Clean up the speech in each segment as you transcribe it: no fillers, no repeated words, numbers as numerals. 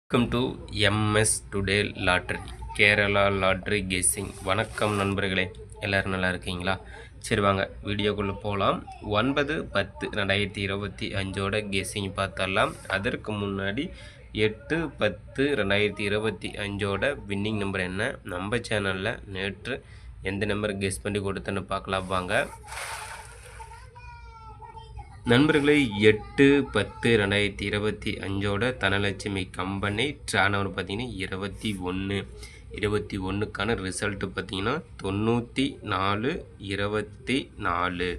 Welcome to MS today lottery Kerala lottery guessing. வணக்கம் நண்பர்களே, எல்லோரும் நல்லா இருக்கீங்களா? சரி வாங்க வீடியோக்குள்ளே போகலாம். 9/10/2025 கெஸ்ஸிங் பார்த்தரலாம். அதற்கு முன்னாடி 8/10/2025 வின்னிங் நம்பர் என்ன, நம்ம சேனலில் நேற்று எந்த நம்பர் கெஸ் பண்ணி கொடுத்தேன்னு பார்க்கலாம் வாங்க நண்பர்களே. 8/10/2025 தனலட்சுமி கம்பெனி ட்ரானவர் பார்த்தீங்கன்னா 21க்கான ரிசல்ட்டு பார்த்தீங்கன்னா 94/24,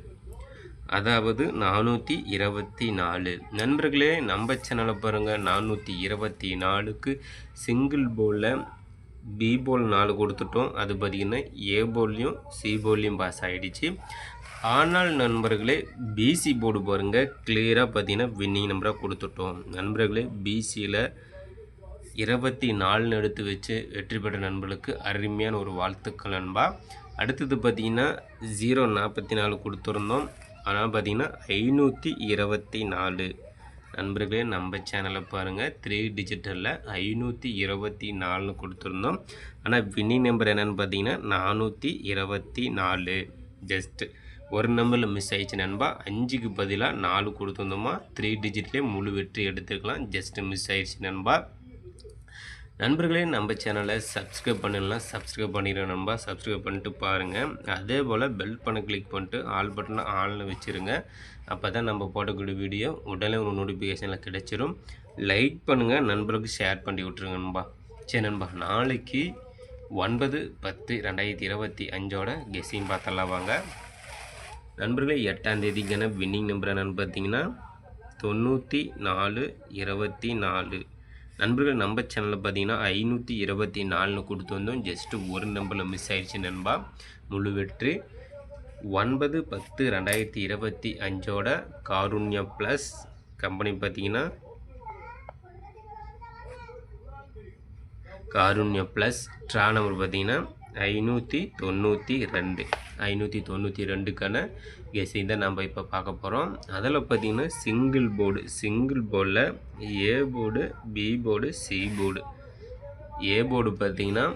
அதாவது 424. நண்பர்களே, நம்ம சேனலை பாருங்கள். 424க்கு சிங்கிள் போலில் பி போல் 4 கொடுத்துட்டோம். அது பார்த்திங்கன்னா ஏ போல்லையும் சி போல்லையும் பாஸ் ஆகிடுச்சு. ஆனால் நண்பர்களே, பிசி போர்டு பாருங்கள், கிளியராக பார்த்தீங்கன்னா வின்னிங் நம்பராக கொடுத்துட்டோம். நண்பர்களே, பிசியில் 24 எடுத்து வச்சு வெற்றி பெற்ற நண்பர்களுக்கு அருமையான ஒரு வாழ்த்துக்கள் நண்பா. அடுத்தது பார்த்திங்கன்னா 044 கொடுத்துருந்தோம். ஆனால் பார்த்திங்கன்னா 524. நண்பர்களே, நம்ம சேனலை பாருங்கள். 3 டிஜிட்டலில் 524 கொடுத்துருந்தோம். ஆனால் வின்னிங் நம்பர் என்னென்னு பார்த்தீங்கன்னா 424. ஜஸ்ட்டு ஒரு நம்பரில் மிஸ் ஆயிடுச்சு நண்பா. 5க்கு பதிலாக 4 கொடுத்துருந்தோமா, 3 டிஜிட்லேயே முழு வெற்றி எடுத்துருக்கலாம். ஜஸ்ட்டு மிஸ் ஆயிடுச்சு நண்பா. நண்பர்களே, நம்ம சேனலை சப்ஸ்கிரைப் பண்ணலாம், சப்ஸ்கிரைப் பண்ணிடுறேன் நண்பா. சப்ஸ்கிரைப் பண்ணிட்டு பாருங்கள். அதே போல் பெல் பண்ண கிளிக் பண்ணிட்டு ஆல் பட்டனை ஆனில் வச்சுருங்க. அப்போ தான் நம்ம போடக்கூடிய வீடியோ உடனே ஒரு நோட்டிஃபிகேஷனில் கிடைச்சிரும். லைக் பண்ணுங்கள், நண்பர்களுக்கு ஷேர் பண்ணி விட்ருங்க நண்பா. சரி நண்பா, நாளைக்கு 9/10/2025 கெஸ்ஸிங் பார்த்தலாம் வாங்க நண்பர்களே. 8ஆம் தேதிக்கான வின்னிங் நம்பர் என்னென்னு பார்த்தீங்கன்னா 94/24. நண்பர்கள், நம்ம சேனலில் பார்த்தீங்கன்னா 524 கொடுத்து வந்தோம். ஜஸ்ட்டு ஒரு நம்பரில் மிஸ் ஆயிடுச்சு நண்பா. முழு வெற்றி. 9/10/2025 காருண்யா ப்ளஸ் கம்பெனி பார்த்தீங்கன்னா காருண்யா ப்ளஸ் ட்ரா நம்பர் பார்த்தீங்கன்னா 592க்கான கெஸ்ஸிங் தான் நம்ம இப்போ பார்க்க போகிறோம். அதில் பார்த்திங்கன்னா சிங்கிள் போர்டில் A board, B board, C board. A board பார்த்திங்கன்னா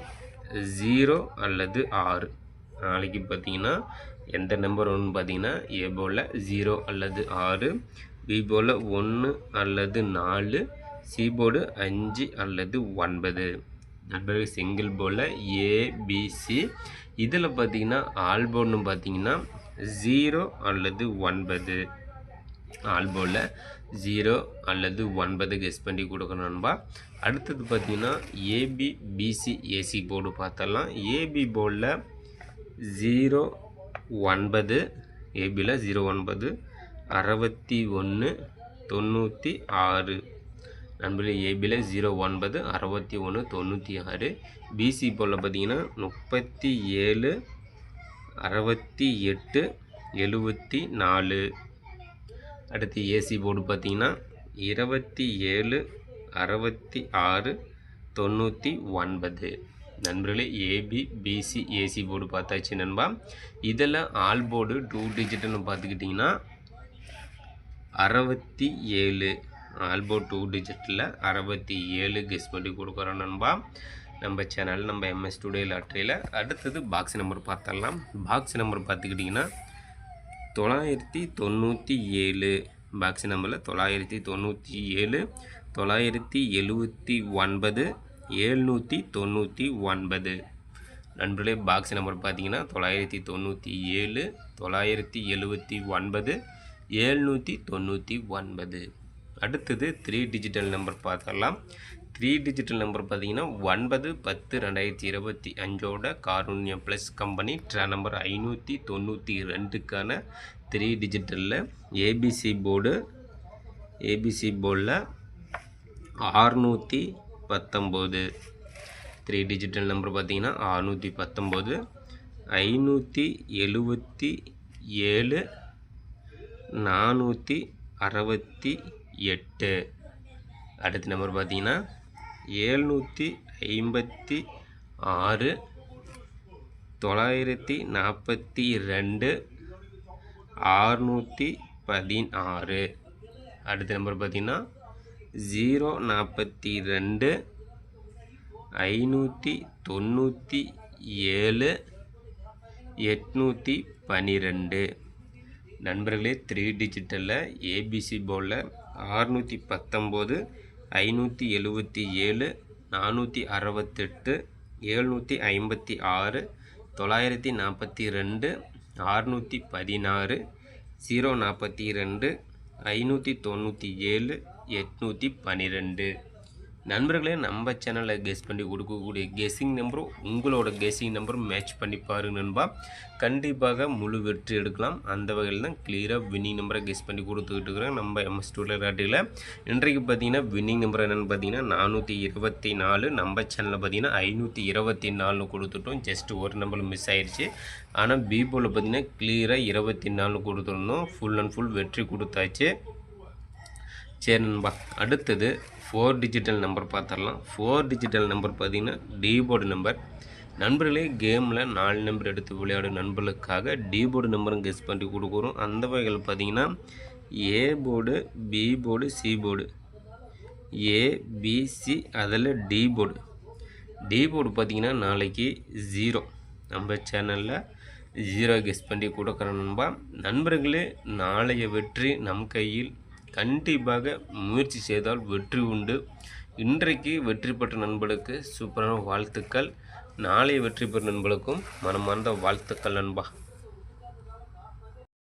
0 அல்லது 6. நாளைக்கு பார்த்திங்கன்னா எந்த நம்பர் ஒன்று பார்த்திங்கன்னா ஏ போர்டில் 0 அல்லது 6, பி போர்டில் 1 அல்லது 4, சி போர்டு 5 அல்லது 9. நண்பர்கள், சிங்கிள் போர்டில் ஏபிசி. இதில் பார்த்திங்கன்னா ஆல் போர்டுன்னு பார்த்திங்கன்னா 0 அல்லது 9. ஆல் போர்டில் 0 அல்லது 9 கெஸ் பண்ணி கொடுக்கணும் நண்பா. அடுத்தது பார்த்திங்கன்னா ஏபி, பிசி, ஏசி போர்டு பார்த்தலாம். ஏபி போர்டில் 0 9, ஏபியில் 0 9 61 96. நண்பர்களே, ஏபியில் 0 9 61 96. பிசி போல் பார்த்தீங்கன்னா 37 68 74. அடுத்து ஏசி போர்டு பார்த்தீங்கன்னா 27 66 99. நண்பர்களே, ஏபி, பிசி, ஏசி போர்டு பார்த்தாச்சு நண்பா. இதில் ஆல் போர்டு 2 டிஜிட்னு பார்த்துக்கிட்டிங்கன்னா 67. ஆல்போர்ட் 2 டிஜிட்டில் 67 கெஸ் பண்ணி கொடுக்குறோம் நண்பா. நம்ம சேனல் நம்ம எம்எஸ் டுடே லாட்ரியில். அடுத்தது பாக்ஸ் நம்பர் பார்த்தரலாம். பாக்ஸ் நம்பர் பார்த்துக்கிட்டிங்கன்னா 997. பாக்ஸ் நம்பரில் 997, 979, 799. நண்பர்களே, பாக்ஸ் நம்பர் பார்த்தீங்கன்னா 997, 979, 799. அடுத்தது 3 டிஜிட்டல் நம்பர் பார்த்துடலாம். 3 டிஜிட்டல் நம்பர் பார்த்தீங்கன்னா 9/10/2025 Karunya plus company draw number 592க்கான 3 டிஜிட்டலில் ஏபிசி போர்டில் 619. 3 டிஜிட்டல் நம்பர் பார்த்தீங்கன்னா 619, 577, 468. அடுத்த நம்பர் பார்த்தீங்கன்னா 756, 942, 616. அடுத்த நம்பர் பார்த்தீங்கன்னா 042 597 812. நண்பர்களே 3 டிஜிட்டலில் ஏபிசி போர்டில் 619 577 468 756 942 616 042 597 812. நண்பர்களே நம்ம சேனலில் கெஸ் பண்ணி கொடுக்கக்கூடிய கெஸ்ஸிங் நம்பரும் உங்களோட கெஸ்ஸிங் நம்பரும் மேட்ச் பண்ணி பாருங்க நண்பா. கண்டிப்பாக முழு வெற்றி எடுக்கலாம். அந்த வகையில் தான் கிளியராக வின்னிங் நம்பரை கெஸ் பண்ணி கொடுத்துக்கிட்டு இருக்கிறோம் நம்ம எம்எஸ் டூலர் ஆட்டியில். இன்றைக்கு பார்த்தீங்கன்னா வின்னிங் நம்பர் என்னென்னு பார்த்தீங்கன்னா 424. நம்ம சேனலில் பார்த்தீங்கன்னா 524 கொடுத்துட்டோம். ஜஸ்ட் ஒரு நம்பர் மிஸ் ஆயிடுச்சு. ஆனால் பி போல் பார்த்தீங்கன்னா கிளியராக 24 கொடுத்துருந்தோம். ஃபுல் அண்ட் ஃபுல் வெற்றி கொடுத்தாச்சு. சரி நண்பா, அடுத்தது 4 டிஜிட்டல் நம்பர் பார்த்துடலாம். 4 டிஜிட்டல் நம்பர் பார்த்தீங்கன்னா டி போர்டு நம்பர். நண்பர்களே கேமில் 4 நம்பர் எடுத்து விளையாடும் நண்பர்களுக்காக டி போர்டு நம்பரும் கெஸ் பண்ணி கொடுக்குறோம். அந்த வகையில் பார்த்தீங்கன்னா A board, B board, C board, ABC, அதில் டி போர்டு. டி போர்டு பார்த்தீங்கன்னா நாளைக்கு 0. நம்ம சேனலில் 0 கெஸ் பண்ணி கொடுக்குற நண்பா. நண்பர்களே நாளைய வெற்றி நம் கையில். கண்டிப்பாக முயற்சி செய்தால் வெற்றி உண்டு. இன்றைக்கு வெற்றி பெற்ற நண்பர்களுக்கு சூப்பரான வாழ்த்துக்கள். நாளைய வெற்றி பெற்ற நண்பர்களுக்கும் மனமார்ந்த வாழ்த்துக்கள் நண்பா.